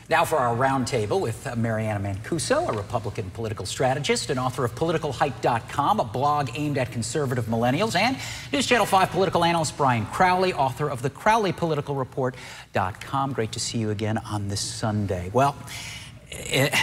Now for our roundtable with Mariana Mancuso, a Republican political strategist and author of PoliticalHype.com, a blog aimed at conservative millennials, and News Channel 5 political analyst Brian Crowley, author of the CrowleyPoliticalReport.com. Great to see you again on this Sunday. Well,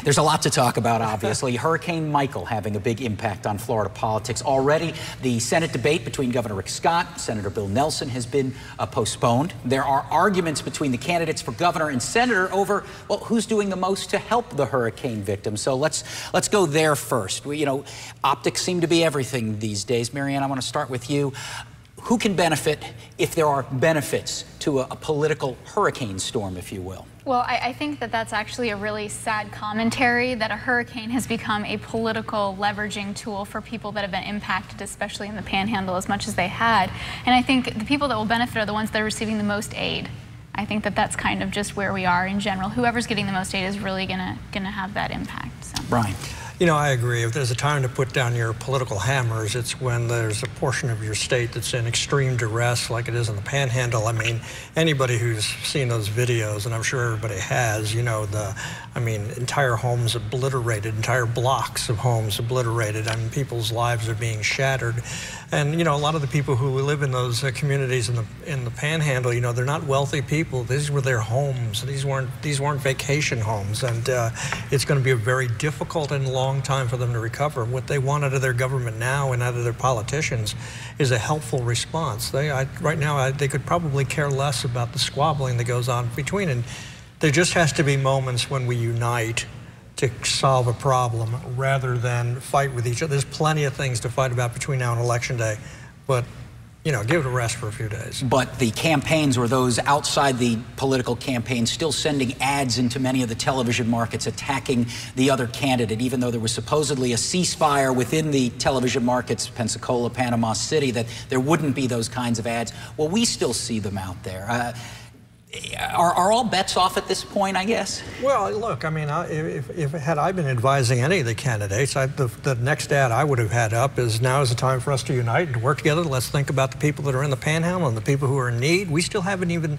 there's a lot to talk about, obviously. Hurricane Michael having a big impact on Florida politics. Already, the Senate debate between Governor Rick Scott and Senator Bill Nelson has been postponed. There are arguments between the candidates for governor and senator over, well, who's doing the most to help the hurricane victims. So let's go there first. Optics seem to be everything these days. Marianne, I want to start with you. Who can benefit if there are benefits to a political hurricane storm, if you will? Well, I think that that's actually a really sad commentary, that a hurricane has become a political leveraging tool for people that have been impacted, especially in the Panhandle, as much as they had. And I think the people that will benefit are the ones that are receiving the most aid. I think that that's kind of just where we are in general. Whoever's getting the most aid is really gonna have that impact. So. Brian. You know, I agree. If there's a time to put down your political hammers, it's when there's a portion of your state that's in extreme duress, like it is in the Panhandle. I mean, anybody who's seen those videos, and I'm sure everybody has, entire homes obliterated, entire blocks of homes obliterated. I mean, people's lives are being shattered. And, a lot of the people who live in those communities in the Panhandle, they're not wealthy people. These were their homes. These weren't vacation homes. And it's going to be a very difficult and long time for them to recover. What they want out of their government now and out of their politicians is a helpful response. Right now, they could probably care less about the squabbling that goes on between. And there just has to be moments when we unite to solve a problem rather than fight with each other. There's plenty of things to fight about between now and Election Day, but give it a rest for a few days. But the campaigns, or those outside the political campaigns, still sending ads into many of the television markets attacking the other candidate, even though there was supposedly a ceasefire within the television markets, Pensacola, Panama City, that there wouldn't be those kinds of ads. Well, we still see them out there. Are all bets off at this point, I guess? Well, look, I mean, had I been advising any of the candidates, the next ad I would have had up is, now is the time for us to unite and to work together. Let's think about the people that are in the Panhandle and the people who are in need. We still haven't even,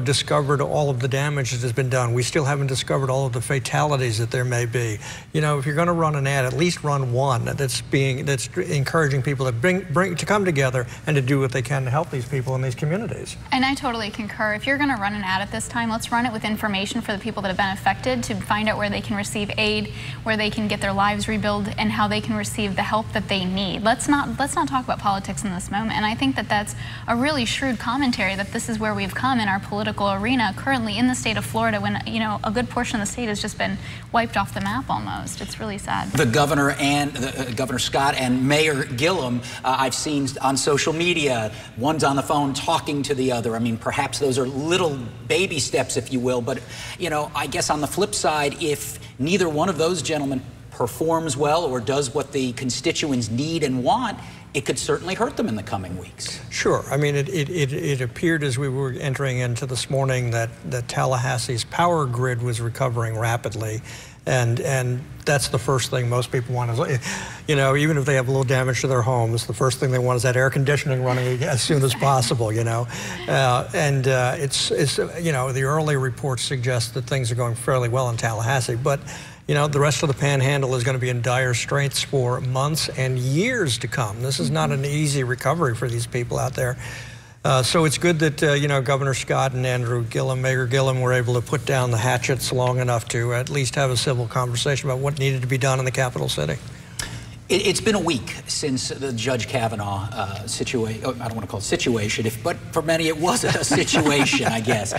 discovered all of the damage that has been done. We still haven't discovered all of the fatalities that there may be. If you're going to run an ad, at least run one that's encouraging people to come together and to do what they can to help these people in these communities. And I totally concur. If you're going to run an ad at this time, let's run it with information for the people that have been affected, to find out where they can receive aid, where they can get their lives rebuilt, and how they can receive the help that they need. Let's not talk about politics in this moment. And I think that that's a really shrewd commentary, that this is where we've come in our political arena currently in the state of Florida, when a good portion of the state has just been wiped off the map almost. It's really sad. The governor and Governor Scott and Mayor Gillum, I've seen on social media, one's on the phone talking to the other. I mean, perhaps those are little baby steps, if you will, but I guess on the flip side, if neither one of those gentlemen performs well or does what the constituents need and want, it could certainly hurt them in the coming weeks. Sure. I mean, it appeared as we were entering into this morning that Tallahassee's power grid was recovering rapidly. And that's the first thing most people want is, even if they have a little damage to their homes, the first thing they want is that air conditioning running as soon as possible, the early reports suggest that things are going fairly well in Tallahassee, but the rest of the Panhandle is going to be in dire straits for months and years to come. This is not an easy recovery for these people out there. So it's good that, Governor Scott and Mayor Gillum were able to put down the hatchets long enough to at least have a civil conversation about what needed to be done in the capital city. It's been a week since the Judge Kavanaugh situation. I don't want to call it situation, but for many it was a situation, I guess.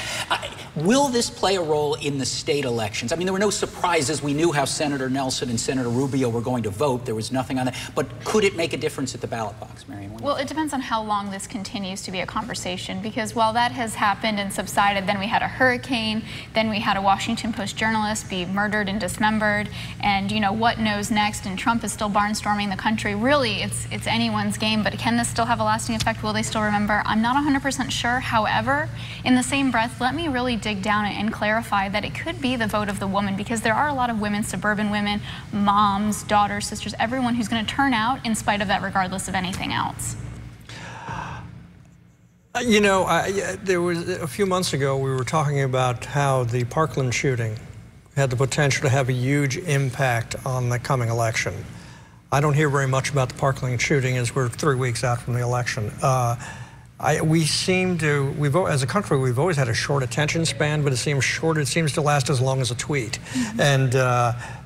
Will this play a role in the state elections? I mean, there were no surprises. We knew how Senator Nelson and Senator Rubio were going to vote. There was nothing on that. But could it make a difference at the ballot box, Marianne? Well, it depends on how long this continues to be a conversation, because while that has happened and subsided, then we had a hurricane, then we had a Washington Post journalist be murdered and dismembered, and what knows next, and Trump is still barnstorming the country. Really, it's anyone's game, but can this still have a lasting effect? Will they still remember? I'm not 100% sure. However, in the same breath, let me really dig down and clarify that it could be the vote of the woman, because there are a lot of women, suburban women, moms, daughters, sisters, everyone who's going to turn out in spite of that, regardless of anything else. You know, there was a few months ago we were talking about how the Parkland shooting had the potential to have a huge impact on the coming election. I don't hear very much about the Parkland shooting as we're 3 weeks out from the election. We seem to, as a country, we've always had a short attention span, but it seems to last as long as a tweet. Mm-hmm. And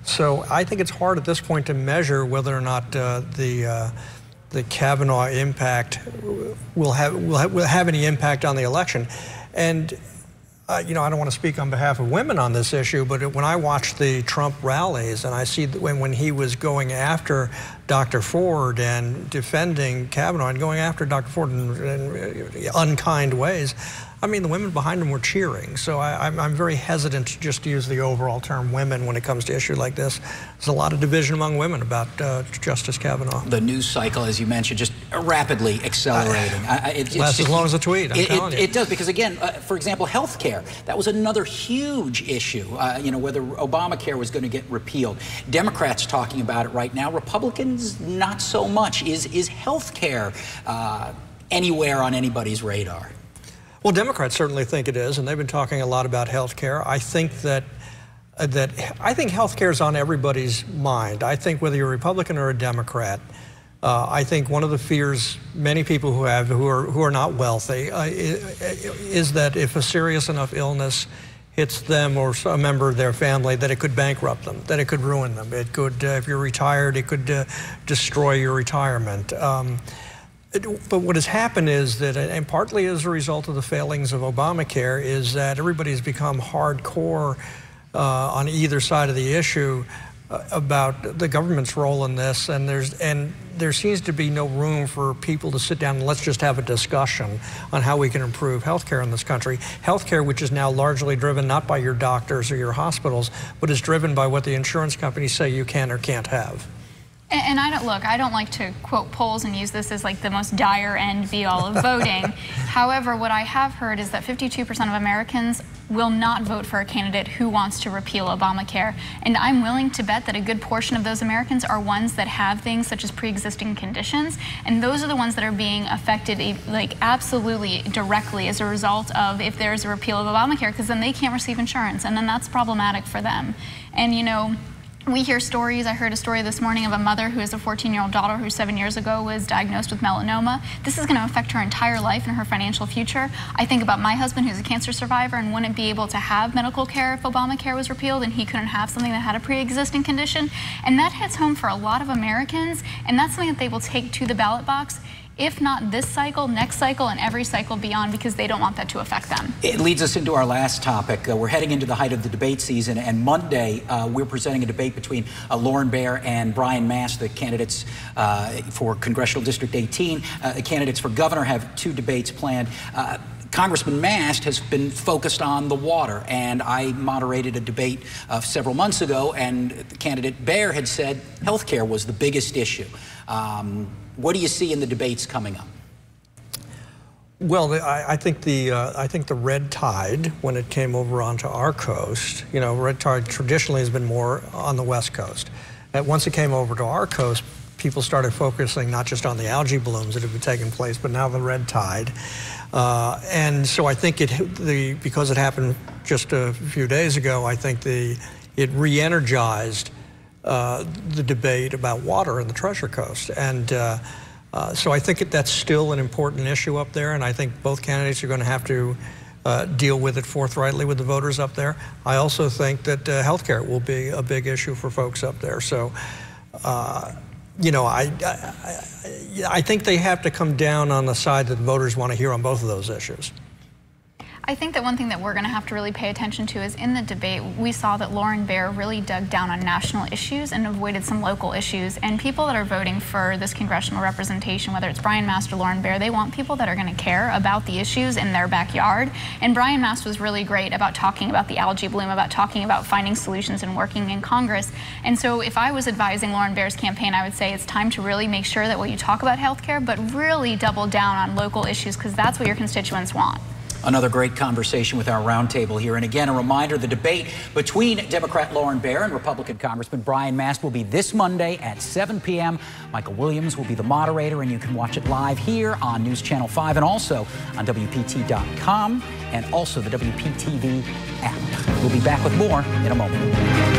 so I think it's hard at this point to measure whether or not the Kavanaugh impact will have any impact on the election. And you know, I don't want to speak on behalf of women on this issue, but when I watch the Trump rallies and I see when he was going after Dr. Ford and defending Kavanaugh and going after Dr. Ford in unkind ways, I mean, the women behind him were cheering. So I'm very hesitant to just use the overall term women when it comes to issues like this. There's a lot of division among women about Justice Kavanaugh. The news cycle, as you mentioned, just rapidly accelerating. It lasts as long as a tweet, I'm telling you. It does, because again, for example, health care, that was another huge issue, you know, whether Obamacare was going to get repealed. Democrats talking about it right now, Republicans not so much. Is health care anywhere on anybody's radar? Well, Democrats certainly think it is, and they've been talking a lot about health care. I think health care is on everybody's mind. I think whether you're a Republican or a Democrat, I think one of the fears many people who are not wealthy is that if a serious enough illness hits them or a member of their family, that it could bankrupt them, that it could ruin them. It could, if you're retired, it could destroy your retirement. But what has happened is that, and partly as a result of the failings of Obamacare, is that everybody's become hardcore on either side of the issue about the government's role in this, and there seems to be no room for people to sit down and let's just have a discussion on how we can improve healthcare in this country. Healthcare, which is now largely driven not by your doctors or your hospitals, but is driven by what the insurance companies say you can or can't have. And I don't like to quote polls and use this as like the most dire end be all of voting. However, what I have heard is that 52% of Americans will not vote for a candidate who wants to repeal Obamacare. And I'm willing to bet that a good portion of those Americans are ones that have things such as pre-existing conditions. And those are the ones that are being affected like absolutely directly as a result of if there's a repeal of Obamacare, because then they can't receive insurance. And then that's problematic for them. And you know, we hear stories. I heard a story this morning of a mother who has a 14-year-old daughter who 7 years ago was diagnosed with melanoma. This is going to affect her entire life and her financial future. I think about my husband who's a cancer survivor and wouldn't be able to have medical care if Obamacare was repealed, and he couldn't have something that had a pre-existing condition. And that hits home for a lot of Americans, and that's something that they will take to the ballot box, if not this cycle, next cycle, and every cycle beyond, because they don't want that to affect them. It leads us into our last topic. We're heading into the height of the debate season, and Monday we're presenting a debate between Lauren Baer and Brian Mast, the candidates for Congressional District 18. The candidates for governor have 2 debates planned. Congressman Mast has been focused on the water, and I moderated a debate several months ago, and candidate Baer had said health care was the biggest issue. What do you see in the debates coming up? Well, I think the red tide, when it came over onto our coast, you know, red tide traditionally has been more on the West Coast. And once it came over to our coast, people started focusing not just on the algae blooms that have been taking place, but now the red tide. And so I think because it happened just a few days ago, I think it re-energized the debate about water in the Treasure Coast. And so I think that's still an important issue up there, and I think both candidates are going to have to deal with it forthrightly with the voters up there. I also think that healthcare will be a big issue for folks up there. So, you know, I think they have to come down on the side that the voters want to hear on both of those issues. I think that one thing that we're going to have to really pay attention to is in the debate, we saw that Lauren Baer really dug down on national issues and avoided some local issues. And people that are voting for this congressional representation, whether it's Brian Mast or Lauren Baer, they want people that are going to care about the issues in their backyard. And Brian Mast was really great about talking about the algae bloom, about talking about finding solutions and working in Congress. And so if I was advising Lauren Baer's campaign, I would say it's time to really make sure that when you talk about health care, but really double down on local issues, because that's what your constituents want. Another great conversation with our roundtable here. And again, a reminder, the debate between Democrat Lauren Baer and Republican Congressman Brian Mast will be this Monday at 7 p.m. Michael Williams will be the moderator, and you can watch it live here on News Channel 5 and also on WPT.com and also the WPTV app. We'll be back with more in a moment.